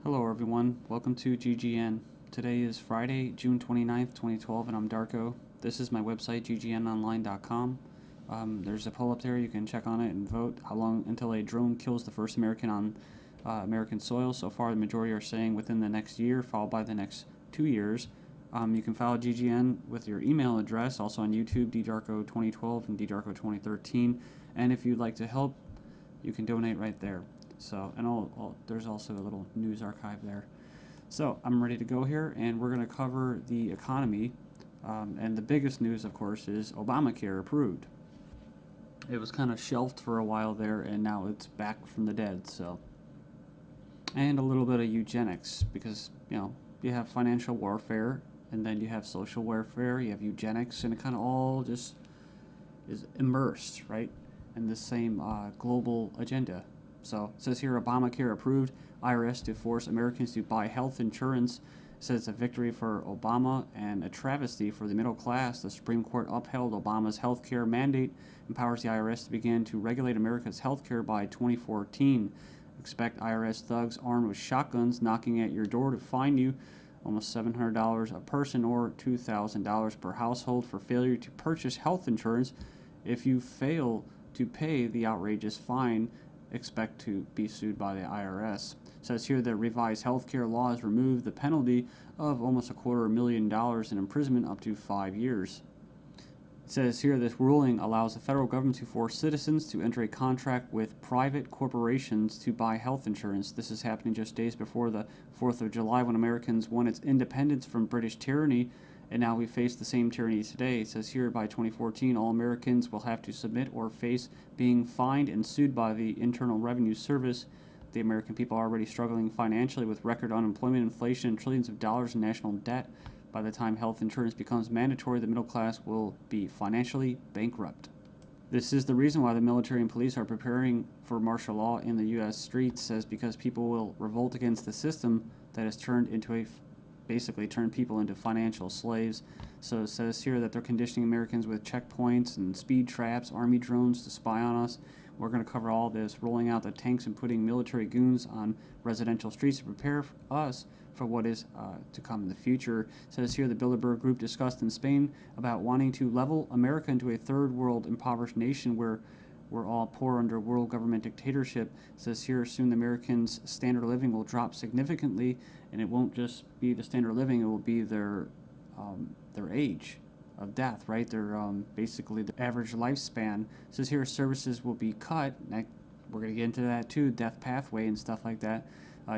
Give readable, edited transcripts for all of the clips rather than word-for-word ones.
Hello everyone, welcome to GGN. Today is Friday, June 29th, 2012, and I'm Darko. This is my website, ggnonline.com. There's a poll up there, you can check on it and vote how long until a drone kills the first American on American soil. So far, the majority are saying within the next year, followed by the next 2 years. You can follow GGN with your email address, also on YouTube, ddarko2012 and ddarko2013. And if you'd like to help, you can donate right there. So, and there's also a little news archive there. So, I'm ready to go here, and we're going to cover the economy. And the biggest news, of course, is Obamacare approved. It was kind of shelved for a while there, and now it's back from the dead. So, and a little bit of eugenics, because you have financial warfare, and then you have social warfare, you have eugenics, and it kind of all just is immersed, right, in the same global agenda. So it says here, Obamacare approved, IRS to force Americans to buy health insurance. It says it's a victory for Obama and a travesty for the middle class. The Supreme Court upheld Obama's health care mandate, empowers the IRS to begin to regulate America's health care by 2014. Expect IRS thugs armed with shotguns knocking at your door to fine you almost $700 a person or $2,000 per household for failure to purchase health insurance. If you fail to pay the outrageous fine, expect to be sued by the IRS. It says here that revised healthcare laws remove the penalty of almost $250,000 in imprisonment up to 5 years. It says here this ruling allows the federal government to force citizens to enter a contract with private corporations to buy health insurance. This is happening just days before the 4th of July, when Americans won its independence from British tyranny, and now we face the same tyranny today. It says here by 2014, all Americans will have to submit or face being fined and sued by the Internal Revenue Service. The American people are already struggling financially with record unemployment, inflation, and trillions of dollars in national debt. By the time health insurance becomes mandatory, the middle class will be financially bankrupt. This is the reason why the military and police are preparing for martial law in the U.S. streets, says because people will revolt against the system that has basically turned people into financial slaves. So it says here that they're conditioning Americans with checkpoints and speed traps, army drones to spy on us. We're going to cover all this, rolling out the tanks and putting military goons on residential streets to prepare us for what is to come in the future. It says here the Bilderberg Group discussed in Spain about wanting to level America into a third world impoverished nation where we're all poor under world government dictatorship. It says here soon the Americans' standard of living will drop significantly, and it won't just be the standard of living, it will be their age of death, right? Their basically the average lifespan. It says here services will be cut. We're going to get into that too, death pathway and stuff like that.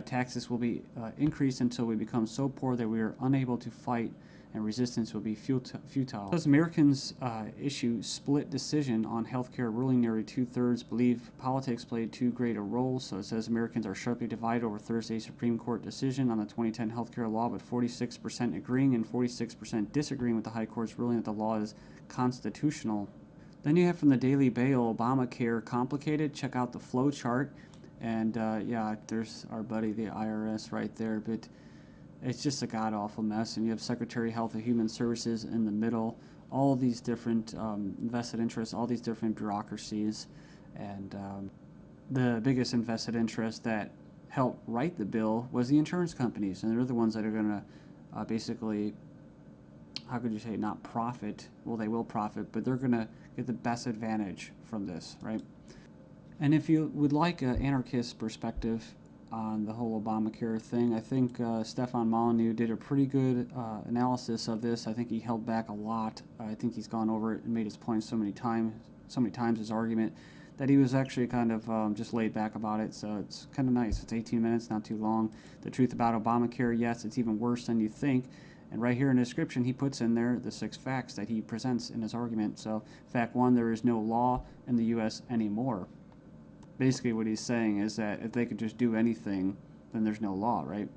Taxes will be increased until we become so poor that we are unable to fight, and resistance will be futile. As Americans issue split decision on healthcare ruling, nearly 2/3 believe politics played too great a role. So it says Americans are sharply divided over Thursday's Supreme Court decision on the 2010 healthcare law, with 46% agreeing and 46% disagreeing with the High Court's ruling that the law is constitutional. Then you have from the Daily Bail, Obamacare complicated. Check out the flow chart. And yeah, there's our buddy, the IRS, right there. But it's just a god-awful mess. And you have Secretary of Health and Human Services in the middle. All these different vested interests, all these different bureaucracies. And the biggest invested interest that helped write the bill was the insurance companies. And they're the ones that are going to basically, how could you say, not profit. Well, they will profit, but they're going to get the best advantage from this, right? And if you would like an anarchist perspective on the whole Obamacare thing, I think Stefan Molyneux did a pretty good analysis of this. I think he held back a lot. I think he's gone over it and made his point so many times, his argument, that he was actually kind of just laid back about it. So it's kind of nice. It's 18 minutes, not too long. The truth about Obamacare, yes, it's even worse than you think. And right here in the description, he puts in there the 6 facts that he presents in his argument. So fact 1, there is no law in the U.S. anymore. Basically what he's saying is that if they could just do anything, then there's no law, right?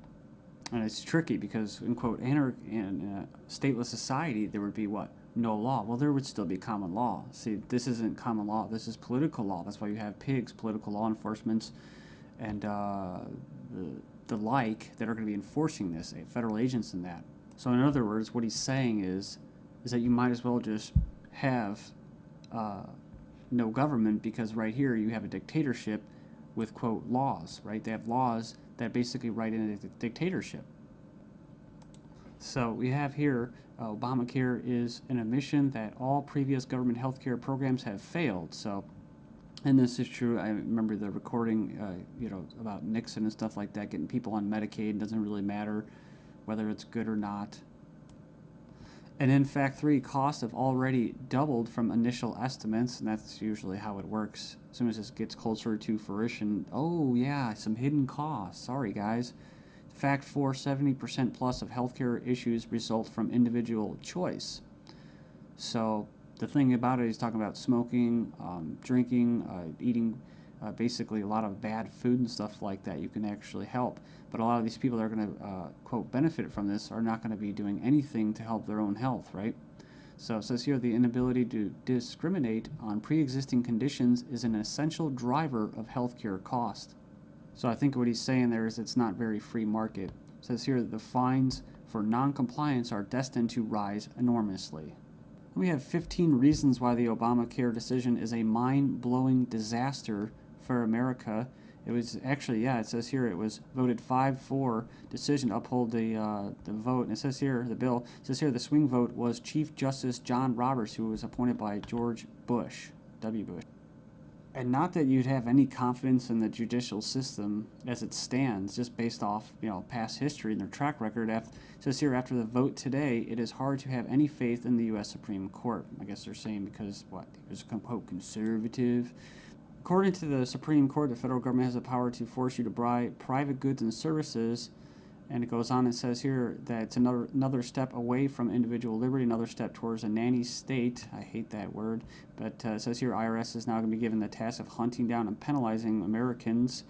And it's tricky because, in quote, in a stateless society, there would be what? No law. Well, there would still be common law. See, this isn't common law. This is political law. That's why you have pigs, political law enforcement, and the like that are going to be enforcing this, federal agents and that. So in other words, what he's saying is that you might as well just have no government, because right here you have a dictatorship with, quote, laws, right? They have laws that basically write in a dictatorship. So we have here Obamacare is an admission that all previous government health care programs have failed. So, and this is true. I remember the recording, about Nixon and stuff like that, getting people on Medicaid. It doesn't really matter whether it's good or not. And in fact, costs have already doubled from initial estimates, and that's usually how it works. As soon as this gets closer to fruition, oh yeah, some hidden costs. Sorry, guys. Fact 4, 70% plus of healthcare issues result from individual choice. So the thing about it, he's talking about smoking, drinking, eating basically a lot of bad food and stuff like that. You can actually help. But a lot of these people that are going to, quote, benefit from this are not going to be doing anything to help their own health, right? So it says here the inability to discriminate on pre-existing conditions is an essential driver of healthcare cost. So I think what he's saying there is it's not very free market. It says here that the fines for non-compliance are destined to rise enormously. We have 15 reasons why the Obamacare decision is a mind-blowing disaster for America. It was actually, it says here it was voted 5-4 decision to uphold the vote. And it says here, the bill, it says here the swing vote was Chief Justice John Roberts, who was appointed by George Bush, W. Bush. And not that you'd have any confidence in the judicial system as it stands, just based off past history and their track record. It says here, after the vote today, it is hard to have any faith in the U.S. Supreme Court. I guess they're saying because he was quote conservative. According to the Supreme Court, the federal government has the power to force you to buy private goods and services. And it goes on and says here that it's another step away from individual liberty, another step towards a nanny state. I hate that word. But it says here IRS is now going to be given the task of hunting down and penalizing Americans.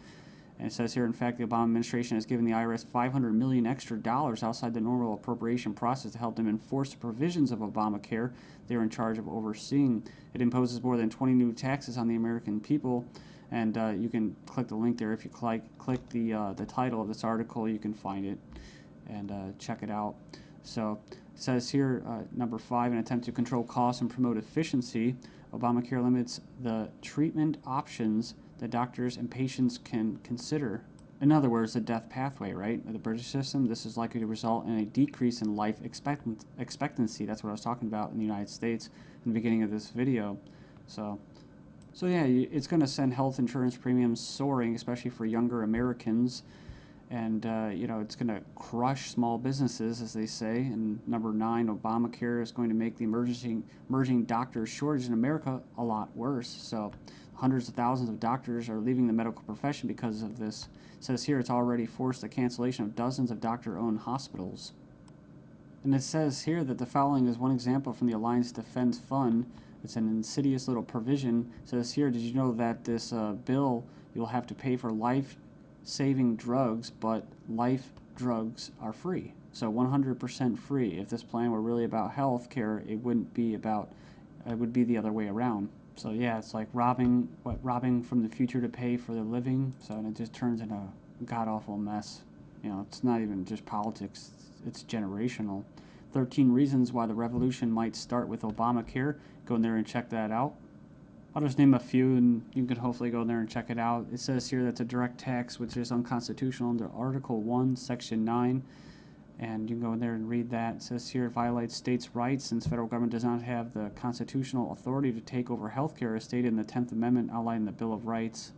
And it says here, in fact, the Obama administration has given the IRS $500 million extra outside the normal appropriation process to help them enforce the provisions of Obamacare they're in charge of overseeing. It imposes more than 20 new taxes on the American people. And you can click the link there. If you click the title of this article, you can find it and check it out. So it says here, number 5, an attempt to control costs and promote efficiency. Obamacare limits the treatment options that doctors and patients can consider. In other words, the death pathway, right? The British system, this is likely to result in a decrease in life expectancy. That's what I was talking about in the United States in the beginning of this video. So yeah, it's going to send health insurance premiums soaring, especially for younger Americans. And, it's going to crush small businesses, as they say. And number 9, Obamacare is going to make the emerging doctor shortage in America a lot worse. So hundreds of thousands of doctors are leaving the medical profession because of this. It says here it's already forced the cancellation of dozens of doctor-owned hospitals. And it says here that the following is one example from the Alliance Defense Fund. It's an insidious little provision. It says here, did you know that this bill, you'll have to pay for life-saving drugs, but life drugs are free. So 100% free. If this plan were really about health care, it wouldn't be about, it would be the other way around. So yeah, it's like robbing from the future to pay for the living. So and it just turns into a god-awful mess. It's not even just politics, it's generational. 13 reasons why the revolution might start with Obamacare. Go in there and check that out. I'll just name a few and you can hopefully go in there and check it out. It says here that's a direct tax which is unconstitutional under Article 1, Section 9. And you can go in there and read that. It says here it violates states' rights since federal government does not have the constitutional authority to take over healthcare as stated in the 10th Amendment outlined in the Bill of Rights.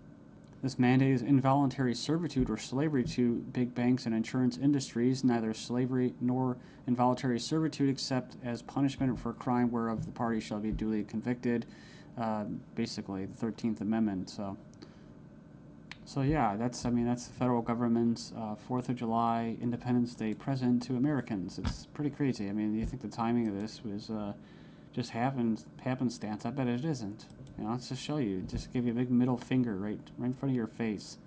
This mandate is involuntary servitude or slavery to big banks and insurance industries, neither slavery nor involuntary servitude except as punishment for a crime whereof the party shall be duly convicted. Basically, the 13th Amendment. So yeah, that's the federal government's 4th of July Independence Day present to Americans. It's pretty crazy. I mean, you think the timing of this was just happenstance? I bet it isn't. Let's just show you. Just give you a big middle finger right in front of your face.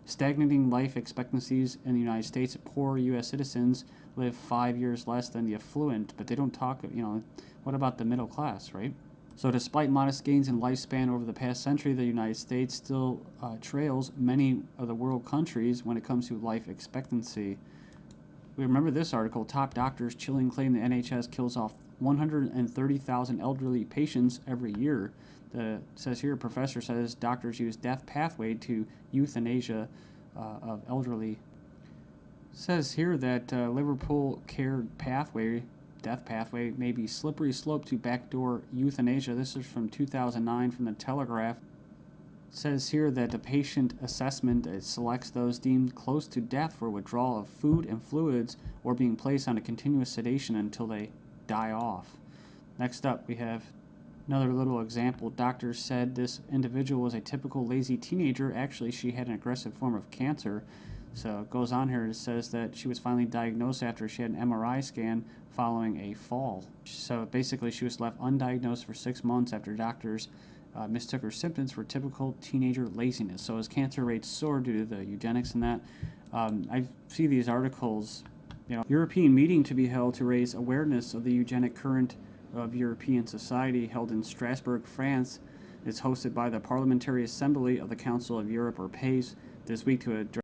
Stagnating life expectancies in the United States. Poor U.S. citizens live 5 years less than the affluent, but they don't talk, what about the middle class, right? So despite modest gains in lifespan over the past century, the United States still trails many of the world countries when it comes to life expectancy. We remember this article, top doctors chilling claim the NHS kills off 130,000 elderly patients every year. It says here, a professor says doctors use death pathway to euthanasia of elderly. Says here that Liverpool care pathway, death pathway, may be slippery slope to backdoor euthanasia. This is from 2009 from the Telegraph. Says here that the patient assessment selects those deemed close to death for withdrawal of food and fluids or being placed on a continuous sedation until they die off. Next up, we have another little example. Doctors said this individual was a typical lazy teenager. Actually, she had an aggressive form of cancer. So it goes on here. It says that she was finally diagnosed after she had an MRI scan following a fall. So basically, she was left undiagnosed for 6 months after doctors mistook her symptoms for typical teenager laziness. So as cancer rates soar due to the eugenics and that, I see these articles. European meeting to be held to raise awareness of the eugenic current of European society held in Strasbourg, France. It's hosted by the Parliamentary Assembly of the Council of Europe, or PACE, this week to address